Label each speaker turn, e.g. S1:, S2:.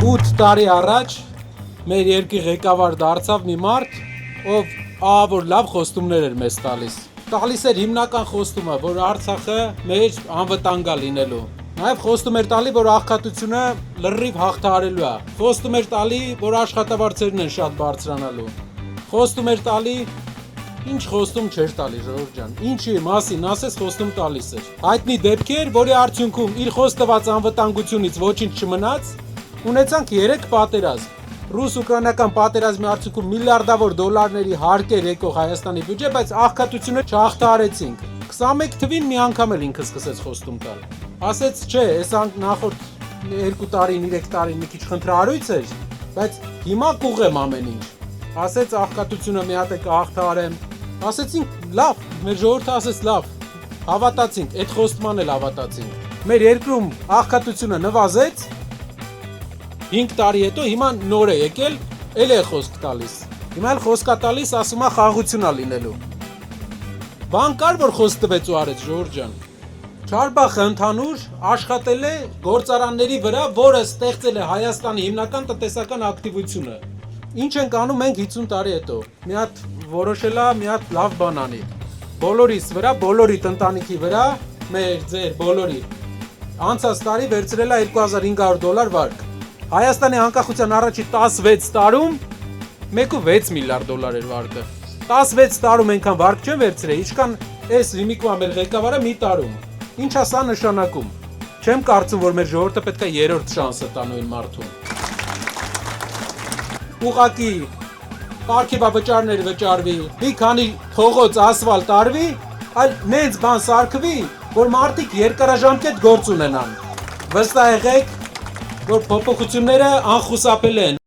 S1: 8 տարի առաջ մեր երկրի ղեկավար դարձավ մի մարդ, ով ահավոր լավ խոստումներ էր մեզ տալիս։ Տալիս էր հիմնական խոստումը, որ Արցախը մեր անվտանգ է լինելու։ Նաև խոստում էր տալի, որ աղքատությունը լրիվ հաղթահարելու է։ Խոստում էր տալի, որ աշխատավարձերն են շատ բարձրանալու։ Խոստում էր տալի, ինչ խոստում չէր տալի ժողովուրդ ջան, ինչի մասին ասես խոստում տալիս էր։ Հայտնի դեպքեր, որի արդյունքում իր խոստված անվտանգությունից ոչինչ չմնաց, ունեցանք 3 պատերազմ։ Ռուս-ուկրաինական պատերազմի արդյունքում միլիարդավոր դոլարների հարկեր եկող Հայաստանի բյուջե, բայց աղքատությունը չհաղթահարեցինք։ 21 թվին մի անգամ էլ ինքը սկսեց խոստում տալ։ Ասեց, չէ, այս նախորդ 2 տարին, 3 տարին մի քիչ խնդրահարույց էր, բայց հիմա կուղեմ ամեն ինչ։ Ասեց աղքատությունը մի հատ է կհաղթահարեմ։ Ասեցինք լավ, մեր ժողովուրդը ասեց լավ, հավատացինք, այդ խոստման էլ հավատացինք։ Մեր երկրում աղքատությունը նվազեց, 5 տարի հետո հիմա նոր է եկել, էլ է խոսք տալիս։ Հիմա էլ խոսքա տալիս, ասում է խաղաղություն է լինելու։ Բան կար, որ խոսք տվեց ու արեց ժողովուրդ ջան։ Չարբախը ընդհանուր աշխատել է գործարանների վրա, որը ստեղծել է Հայաստանի հիմնական տնտեսական ակտիվությունը։ Ինչ ենք անում մենք 50 տարի հետո։ Մի հատ որոշել է, մի հատ լավ բան անի։ Բոլորիս վրա, բոլորի ընտանիքի վրա, մեր ձեր բոլորի անցած տարի վերցրել է $2500 վարկ։ Հայաստանի անկախության առաջի 16 տարում 1.6 միլիարդ դոլար էր վարկը։ 16 տարում այնքան վարկ չեն վերցրել, ինչքան այս հիմիկվա մեր ղեկավարը մի տարում։ Ինչ է սա նշանակում։ Չեմ կարծում, որ մեր ժողովուրդը պետք է երրորդ շանսը տա նույն մարդուն։ Ուղղակի պարգևավճարներ վճարվի, մի քանի փողոց ասֆալտ արվի, այլ նենց բան սարքվի, որ մարդիկ երկարաժամկետ գործ ունենան։ Վստահ եղեք, որ փոփոխությունները անխուսափելի են։